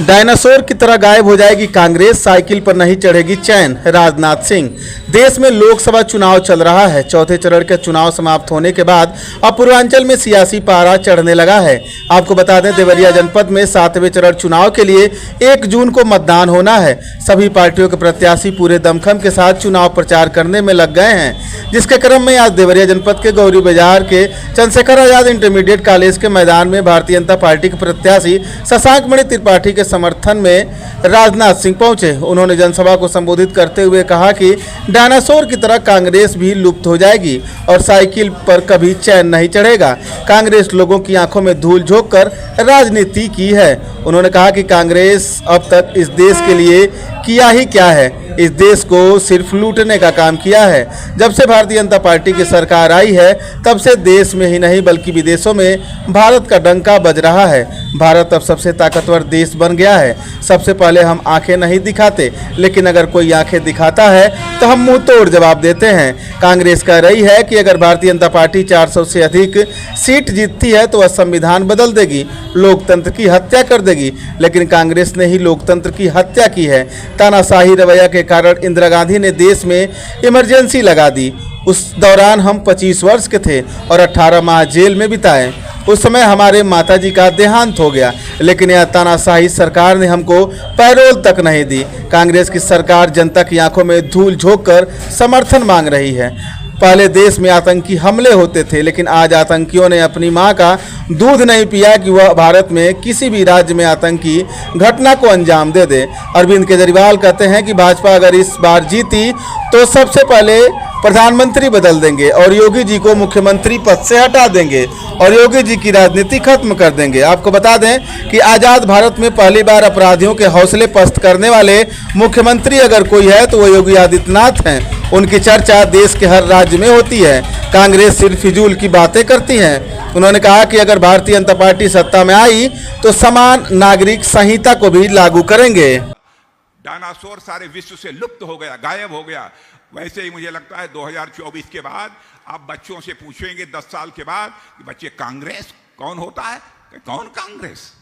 Dinosaur की तरह गायब हो जाएगी कांग्रेस, साइकिल पर नहीं चढ़ेगी चैन। राजनाथ सिंह। देश में लोकसभा चुनाव चल रहा है। चौथे चरण के चुनाव समाप्त होने के बाद अब पूर्वांचल में सियासी पारा चढ़ने लगा है। आपको बता दें, देवरिया जनपद में 7वें चरण चुनाव के लिए 1 जून को मतदान होना है। सभी पार्टियों के प्रत्याशी पूरे दमखम के साथ चुनाव प्रचार करने में लग गए हैं, जिसके क्रम में आज देवरिया जनपद के गौरी बाजार के चंद्रशेखर आजाद इंटरमीडिएट कॉलेज के मैदान में भारतीय जनता पार्टी के प्रत्याशी शशांक मणि त्रिपाठी के समर्थन में राजनाथ सिंह पहुंचे। उन्होंने जनसभा को संबोधित करते हुए कहा कि डायनासोर की तरह कांग्रेस भी लुप्त हो जाएगी और साइकिल पर कभी चैन नहीं चढ़ेगा। कांग्रेस लोगों की आंखों में धूल झोंक कर राजनीति की है। उन्होंने कहा कि कांग्रेस अब तक इस देश के लिए किया ही क्या है, इस देश को सिर्फ लूटने का काम किया है। जब से भारतीय जनता पार्टी की सरकार आई है, तब से देश में ही नहीं बल्कि विदेशों में भारत का डंका बज रहा है। भारत अब सबसे ताकतवर देश बन गया है। सबसे पहले हम आंखें नहीं दिखाते, लेकिन अगर कोई आंखें दिखाता है तो हम मुंह तोड़ जवाब देते हैं। कांग्रेस कह रही है कि अगर भारतीय जनता पार्टी 400 से अधिक सीट जीतती है तो वह संविधान बदल देगी, लोकतंत्र की हत्या कर देगी। लेकिन कांग्रेस ने ही लोकतंत्र की हत्या की है। तानाशाही रवैया के कारण इंदिरा गांधी ने देश में इमरजेंसी लगा दी। उस दौरान हम 25 वर्ष के थे और 18 माह जेल में बिताए। उस समय हमारे माताजी का देहांत हो गया, लेकिन यह तानाशाही सरकार ने हमको पैरोल तक नहीं दी। कांग्रेस की सरकार जनता की आंखों में धूल झोंक कर समर्थन मांग रही है। पहले देश में आतंकी हमले होते थे, लेकिन आज आतंकियों ने अपनी मां का दूध नहीं पिया कि वह भारत में किसी भी राज्य में आतंकी घटना को अंजाम दे दे। अरविंद केजरीवाल कहते हैं कि भाजपा अगर इस बार जीती तो सबसे पहले प्रधानमंत्री बदल देंगे और योगी जी को मुख्यमंत्री पद से हटा देंगे और योगी जी की राजनीति खत्म कर देंगे। आपको बता दें कि आज़ाद भारत में पहली बार अपराधियों के हौसले पस्त करने वाले मुख्यमंत्री अगर कोई है तो वो योगी आदित्यनाथ हैं। उनकी चर्चा देश के हर राज्य में होती है। कांग्रेस सिर्फ फिजूल की बातें करती है। उन्होंने कहा कि अगर भारतीय जनता पार्टी सत्ता में आई तो समान नागरिक संहिता को भी लागू करेंगे। डायनासोर सारे विश्व से लुप्त हो गया, गायब हो गया। वैसे ही मुझे लगता है 2024 के बाद आप बच्चों से पूछेंगे 10 साल के बाद कि बच्चे कांग्रेस कौन होता है, कौन कांग्रेस,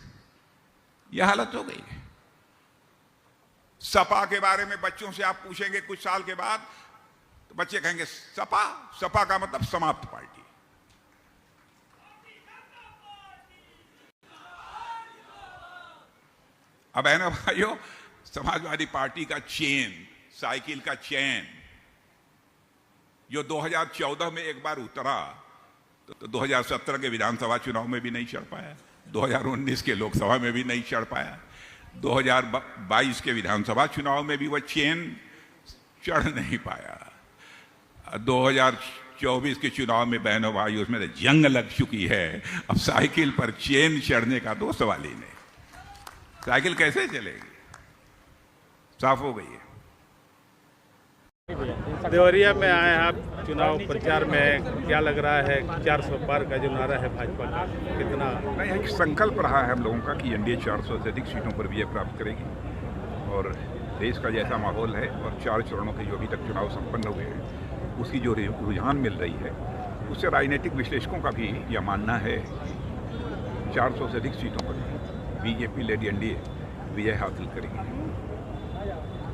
यह हालत हो गई है। सपा के बारे में बच्चों से आप पूछेंगे कुछ साल के बाद तो बच्चे कहेंगे सपा, सपा का मतलब समाप्त पार्टी। अब है ना भाइयों, समाजवादी पार्टी का चेन, साइकिल का चेन जो 2014 में एक बार उतरा तो 2017 के विधानसभा चुनाव में भी नहीं चढ़ पाया, 2019 के लोकसभा में भी नहीं चढ़ पाया, 2022 के विधानसभा चुनाव में भी वह चेन चढ़ नहीं पाया। 2024 के चुनाव में बहनों भाइयों उसमें जंग लग चुकी है। अब साइकिल पर चेन चढ़ने का तो सवाल ही नहीं। साइकिल कैसे चलेगी, साफ हो गई है। देवरिया में आए आप चुनाव प्रचार में, क्या लग रहा है 400 पार का जो नारा है भाजपा का, कितना? नहीं, एक संकल्प रहा है हम लोगों का कि एनडीए 400 से अधिक सीटों पर विजय प्राप्त करेगी और देश का जैसा माहौल है और 4 चरणों के जो अभी तक चुनाव संपन्न हुए हैं उसकी जो रुझान मिल रही है उससे राजनीतिक विश्लेषकों का भी यह मानना है 400 से अधिक सीटों पर बीजेपी लेड एनडीए विजय हासिल करेगी।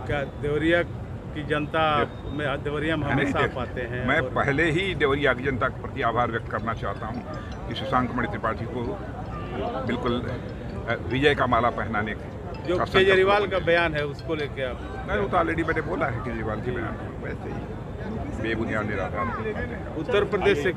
क्या देवरिया की जनता में, देवरिया में हमेशा आप आते हैं? मैं पहले ही देवरिया की जनता के प्रति आभार व्यक्त करना चाहता हूं कि शशांक मणि त्रिपाठी को बिल्कुल विजय का माला पहनाने के जो केजरीवाल का बयान है उसको लेके आप? नहीं, वो तो ऑलरेडी मैंने बोला है केजरीवाल के बयान वैसे ही बेबुनियाद निराधार। उत्तर प्रदेश से